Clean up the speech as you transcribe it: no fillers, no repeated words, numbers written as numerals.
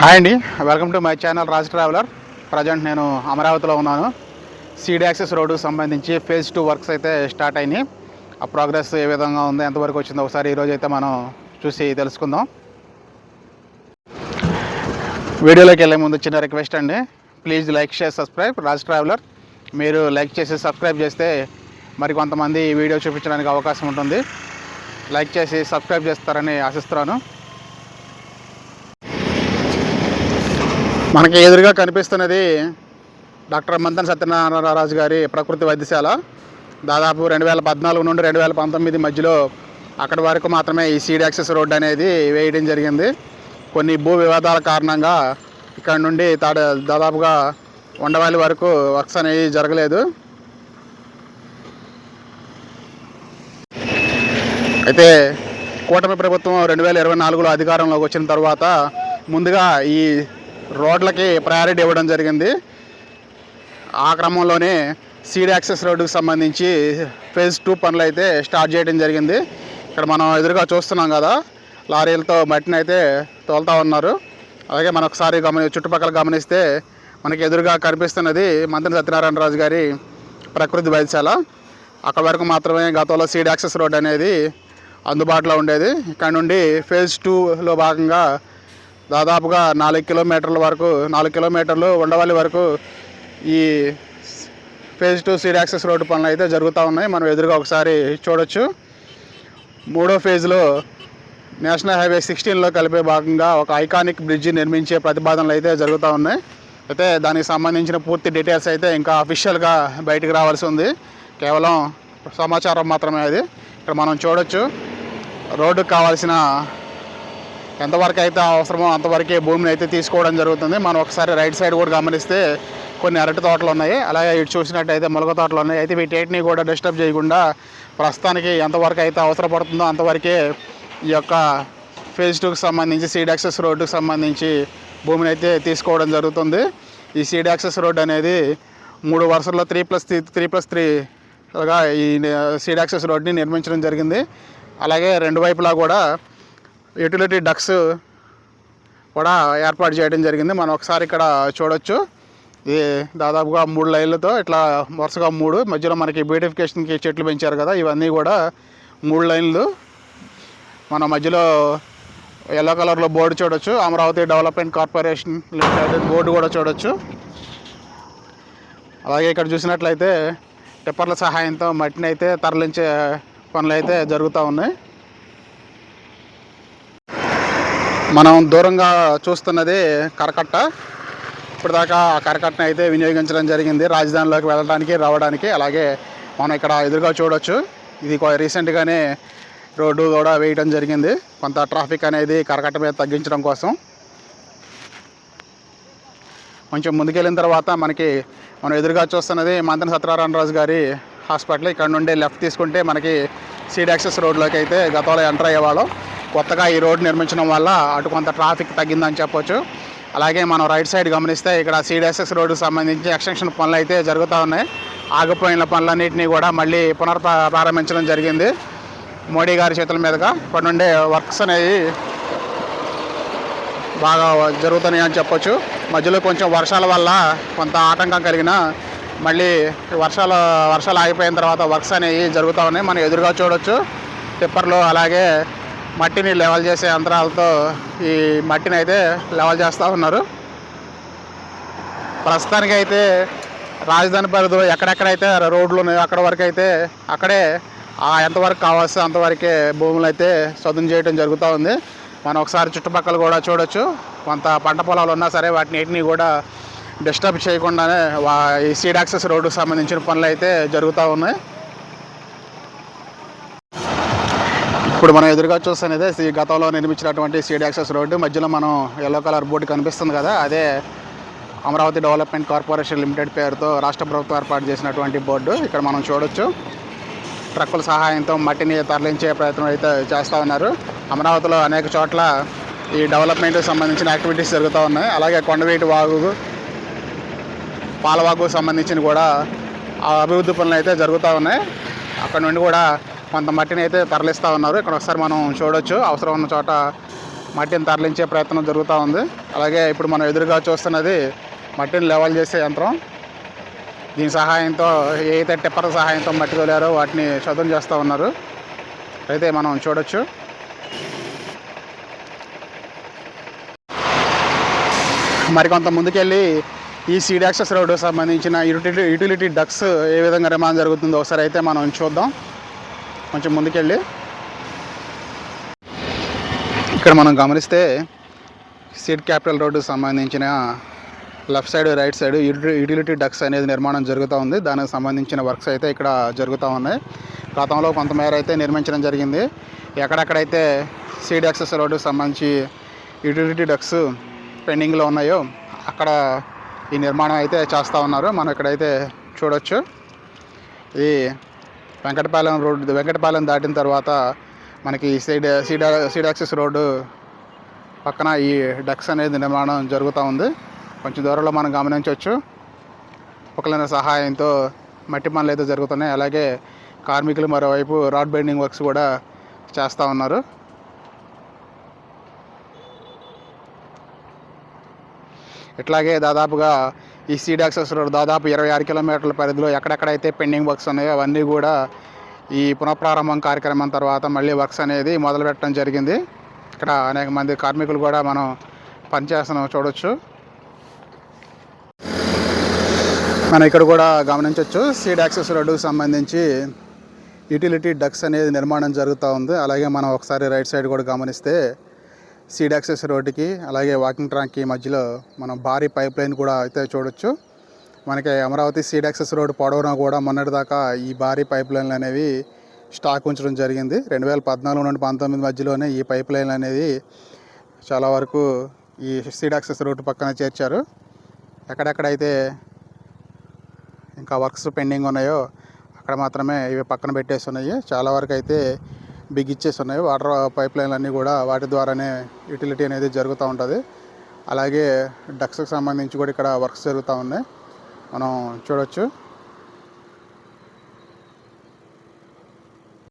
Hi అండి, welcome to my channel Raj traveller. Present నేను అమరావతిలో ఉన్నాను. సీడ్ యాక్సెస్ రోడ్డుకు సంబంధించి ఫేజ్ 2 వర్క్స్ అయితే స్టార్ట్ అయినాయి. ఆ ప్రోగ్రెస్ ఏ విధంగా ఉంది, ఎంతవరకు వచ్చిందో ఒకసారి ఈరోజు అయితే మనం చూసి తెలుసుకుందాం. వీడియోలోకి వెళ్ళే ముందు చిన్న రిక్వెస్ట్ అండి, please like, share, subscribe Raj traveller. మీరు లైక్ చేసి సబ్స్క్రైబ్ చేస్తే మరి కొంతమంది ఈ వీడియో చూపించడానికి అవకాశం ఉంటుంది. లైక్ చేసి సబ్స్క్రైబ్ చేస్తారని ఆశిస్తున్నాను. మనకి ఎదురుగా కనిపిస్తున్నది డాక్టర్ మంతెన సత్యనారాయణరాజు గారి ప్రకృతి వైద్యశాల. దాదాపు 2014 నుండి 2019 మధ్యలో అక్కడి వరకు మాత్రమే ఈ సీడ్ యాక్సెస్ రోడ్ అనేది వేయడం జరిగింది. కొన్ని భూ వివాదాల కారణంగా ఇక్కడ నుండి దాదాపుగా ఉండవాలి వరకు వర్క్స్ అనేవి జరగలేదు. అయితే కూటమి ప్రభుత్వం 2024లో అధికారంలోకి వచ్చిన తర్వాత ముందుగా ఈ రోడ్లకి ప్రయారిటీ ఇవ్వడం జరిగింది. ఆ క్రమంలోనే సీడ్ యాక్సెస్ రోడ్డుకు సంబంధించి ఫేజ్ 2 పనులు అయితే స్టార్ట్ చేయడం జరిగింది. ఇక్కడ మనం ఎదురుగా చూస్తున్నాం కదా, లారీలతో మట్టిని అయితే తోలుతూ ఉన్నారు. అలాగే మనం ఒకసారి చుట్టుపక్కల గమనిస్తే మనకి ఎదురుగా కనిపిస్తున్నది మంతెన సత్యనారాయణరాజు గారి ప్రకృతి వైద్యశాల. అక్కడ వరకు మాత్రమే గతంలో సీడ్ యాక్సెస్ రోడ్ అనేది అందుబాటులో ఉండేది. ఇక్కడ నుండి ఫేజ్ 2లో భాగంగా దాదాపుగా 4 కిలోమీటర్ల వరకు 4 కిలోమీటర్లు ఉండవల్లి వరకు ఈ ఫేజ్ 2 సీడ్ యాక్సెస్ రోడ్డు పనులు అయితే జరుగుతూ ఉన్నాయి. మనం ఎదురుగా ఒకసారి చూడొచ్చు. 3వ ఫేజ్లో నేషనల్ హైవే 16లో కలిపే భాగంగా ఒక ఐకానిక్ బ్రిడ్జి నిర్మించే ప్రతిపాదనలు అయితే జరుగుతూ ఉన్నాయి. అయితే దానికి సంబంధించిన పూర్తి డీటెయిల్స్ అయితే ఇంకా అఫీషియల్గా బయటికి రావాల్సి ఉంది. కేవలం సమాచారం మాత్రమే అది. ఇక్కడ మనం చూడొచ్చు, రోడ్డుకు కావాల్సిన ఎంతవరకు అయితే అవసరమో అంతవరకే భూమిని అయితే తీసుకోవడం జరుగుతుంది. మనం ఒకసారి రైట్ సైడ్ కూడా గమనిస్తే కొన్ని అరటి తోటలు ఉన్నాయి, అలాగే ఇటు చూసినట్టయితే మొలక తోటలు ఉన్నాయి. అయితే వీటిని కూడా డిస్టర్బ్ చేయకుండా ప్రస్తుతానికి ఎంతవరకు అయితే అవసరపడుతుందో అంతవరకే ఈ యొక్క ఫేజ్ 2కి సంబంధించి సీడ్ యాక్సెస్ రోడ్డుకు సంబంధించి భూమిని అయితే తీసుకోవడం జరుగుతుంది. ఈ సీడ్ యాక్సెస్ రోడ్డు అనేది 3 వరుసల్లో 3+3గా ఈ సీడ్ యాక్సెస్ రోడ్ని నిర్మించడం జరిగింది. అలాగే రెండు వైపులా కూడా యూటిలిటీ డక్స్ కూడా ఏర్పాటు చేయడం జరిగింది. మనం ఒకసారి ఇక్కడ చూడొచ్చు, ఇది దాదాపుగా 3 లైన్లతో ఇట్లా వరుసగా 3 మధ్యలో మనకి బ్యూటిఫికేషన్కి చెట్లు పెంచారు కదా, ఇవన్నీ కూడా 3 లైన్లు. మన మధ్యలో ఎల్లో కలర్లో బోర్డు చూడొచ్చు, Amaravati development corporation limited board కూడా చూడొచ్చు. అలాగే ఇక్కడ చూసినట్లయితే టిప్పర్ల సహాయంతో మట్టిని అయితే తరలించే పనులు అయితే జరుగుతూ ఉన్నాయి. మనం దూరంగా చూస్తున్నది కరకట్ట. ఇప్పటిదాకా ఆ కరకట్టను అయితే వినియోగించడం జరిగింది రాజధానిలోకి వెళ్ళడానికి, రావడానికి. అలాగే మనం ఇక్కడ ఎదురుగా చూడొచ్చు, ఇది రీసెంట్గానే రోడ్డు కూడా వేయడం జరిగింది, కొంత ట్రాఫిక్ అనేది కరకట్ట మీద తగ్గించడం కోసం. కొంచెం ముందుకెళ్ళిన తర్వాత మనం ఎదురుగా చూస్తున్నది మంతెన సత్యనారాయణరాజు గారి హాస్పిటల్. ఇక్కడ నుండి లెఫ్ట్ తీసుకుంటే మనకి సీడ్ యాక్సెస్ రోడ్లోకి అయితే గతంలో ఎంటర్ అయ్యేవాళ్ళం. కొత్తగా ఈ రోడ్డు నిర్మించడం వల్ల అటు కొంత ట్రాఫిక్ తగ్గిందని చెప్పొచ్చు. అలాగే మనం రైట్ సైడ్ గమనిస్తే ఇక్కడ సీడ్ యాక్సెస్ రోడ్డుకు సంబంధించి ఎక్స్టెన్షన్ పనులు అయితే జరుగుతూ ఉన్నాయి. ఆగిపోయిన పనులన్నింటినీ కూడా మళ్ళీ ప్రారంభించడం జరిగింది మోడీ గారి చేతుల మీదుగా. ఇప్పటి నుండే వర్క్స్ అనేవి బాగా జరుగుతున్నాయి అని చెప్పొచ్చు. మధ్యలో కొంచెం వర్షాల వల్ల కొంత ఆటంకం కలిగిన మళ్ళీ వర్షాలు ఆగిపోయిన తర్వాత వర్క్స్ అనేవి జరుగుతూ ఉన్నాయి. మనం ఎదురుగా చూడొచ్చు, టిప్పర్లు అలాగే మట్టిని లెవెల్ చేసే యంత్రాలతో ఈ మట్టిని అయితే లెవెల్ చేస్తూ ఉన్నారు. ప్రస్తుతానికి అయితే రాజధాని పరిధిలో ఎక్కడెక్కడైతే రోడ్లు ఉన్నాయో అక్కడ వరకు అయితే అక్కడే ఎంతవరకు కావాల్సి అంతవరకే భూములు అయితే చదును చేయడం జరుగుతూ ఉంది. మనం ఒకసారి చుట్టుపక్కల కూడా చూడొచ్చు, కొంత పంట పొలాలు ఉన్నా సరే వాటిని కూడా డిస్టర్బ్ చేయకుండానే ఈ సీడ్ యాక్సెస్ రోడ్డుకు సంబంధించిన పనులు అయితే జరుగుతూ ఉన్నాయి. ఇప్పుడు మనం ఎదురుగా చూస్తున్నదే గతంలో నిర్మించినటువంటి సీడ్ యాక్సెస్ రోడ్డు. మధ్యలో మనం ఎల్లో కలర్ బోర్డు కనిపిస్తుంది కదా, అదే అమరావతి డెవలప్మెంట్ కార్పొరేషన్ లిమిటెడ్ పేరుతో రాష్ట్ర ప్రభుత్వం ఏర్పాటు చేసినటువంటి బోర్డు. ఇక్కడ మనం చూడొచ్చు, ట్రక్కుల సహాయంతో మట్టిని తరలించే ప్రయత్నం అయితే చేస్తూ ఉన్నారు. అమరావతిలో అనేక చోట్ల ఈ డెవలప్మెంట్కి సంబంధించిన యాక్టివిటీస్ జరుగుతూ ఉన్నాయి. అలాగే కొండవీటి వాగు, పాలవాగుకు సంబంధించిన కూడా అభివృద్ధి పనులు అయితే జరుగుతూ ఉన్నాయి. అక్కడ నుండి కూడా కొంత మట్టిని అయితే తరలిస్తూ ఉన్నారు. ఇక్కడ ఒకసారి మనం చూడొచ్చు, అవసరం ఉన్న చోట మట్టిని తరలించే ప్రయత్నం జరుగుతూ ఉంది. అలాగే ఇప్పుడు మనం ఎదురుగా చూస్తున్నది మట్టిని లెవెల్ చేసే యంత్రం. దీని సహాయంతో ఏదైతే టిప్పర్ సహాయంతో మట్టి తోలారో వాటిని చదును చేస్తూ ఉన్నారు. అయితే మనం చూడొచ్చు. మరికొంత ముందుకెళ్ళి ఈ సీడ్ యాక్సెస్ రోడ్డు సంబంధించిన యూటిలిటీ డక్స్ ఏ విధంగా నిర్మాణం జరుగుతుందో ఒకసారి అయితే మనం చూద్దాం. కొంచెం ముందుకెళ్ళి ఇక్కడ మనం గమనిస్తే సీడ్ క్యాపిటల్ రోడ్డుకు సంబంధించిన left side right side utility ducks అనేది నిర్మాణం జరుగుతూ ఉంది. దానికి సంబంధించిన వర్క్స్ అయితే ఇక్కడ జరుగుతూ ఉన్నాయి. గతంలో కొంతమేర అయితే నిర్మించడం జరిగింది. ఎక్కడెక్కడైతే సీడ్ యాక్సెస్ రోడ్డుకు సంబంధించి యూటిలిటీ డక్స్ పెండింగ్లో ఉన్నాయో అక్కడ ఈ నిర్మాణం అయితే చేస్తూ ఉన్నారు. మనం ఇక్కడైతే చూడొచ్చు. ఇది వెంకటపాలెం దాటిన తర్వాత మనకి సీడ్ యాక్సెస్ రోడ్డు పక్కన ఈ డక్స్ అనేది నిర్మాణం జరుగుతూ ఉంది. కొంచెం దూరంలో మనం గమనించవచ్చు. ఒకళ్ళ సహాయంతో మట్టి పనులు అయితే జరుగుతున్నాయి. అలాగే కార్మికులు మరోవైపు రాడ్ బెండింగ్ వర్క్స్ కూడా చేస్తూ ఉన్నారు. ఇట్లాగే దాదాపుగా ఈ సీడ్ యాక్సెస్ రోడ్ దాదాపు 26 కిలోమీటర్ల పరిధిలో ఎక్కడెక్కడైతే పెండింగ్ వర్క్స్ ఉన్నాయో అవన్నీ కూడా ఈ పునఃప్రారంభం కార్యక్రమం తర్వాత మళ్ళీ వర్క్స్ అనేది మొదలుపెట్టడం జరిగింది. ఇక్కడ అనేక మంది కార్మికులు కూడా మనం పనిచేస్తున్నాం చూడవచ్చు. మనం ఇక్కడ కూడా గమనించవచ్చు. సీడ్ యాక్సెస్ రోడ్డుకు సంబంధించి యూటిలిటీ డక్స్ అనేది నిర్మాణం జరుగుతూ ఉంది. అలాగే మనం ఒకసారి రైట్ సైడ్ కూడా గమనిస్తే సీడ్ యాక్సెస్ రోడ్డుకి అలాగే వాకింగ్ ట్రాక్కి మధ్యలో మనం భారీ పైప్ లైన్ కూడా అయితే చూడొచ్చు. మనకి అమరావతి సీడ్ యాక్సెస్ రోడ్డు పొడవునా కూడా మొన్నటిదాకా ఈ భారీ పైప్ లైన్లు అనేవి స్టాక్ ఉంచడం జరిగింది. 2014 నుండి 19 మధ్యలోనే ఈ పైప్ లైన్లు అనేది చాలా వరకు ఈ సీడ్ యాక్సెస్ రోడ్డు పక్కన చేర్చారు. ఎక్కడెక్కడైతే ఇంకా వర్క్స్ పెండింగ్ ఉన్నాయో అక్కడ మాత్రమే ఇవి పక్కన పెట్టేసి ఉన్నాయి. చాలా వరకు అయితే బిగిచ్చేసి ఉన్నాయి. వాటర్ పైప్ లైన్లు అన్నీ కూడా వాటి ద్వారానే యూటిలిటీ అనేది జరుగుతూ ఉంటుంది. అలాగే డక్స్కి సంబంధించి కూడా ఇక్కడ వర్క్స్ జరుగుతూ ఉన్నాయి. మనం చూడవచ్చు.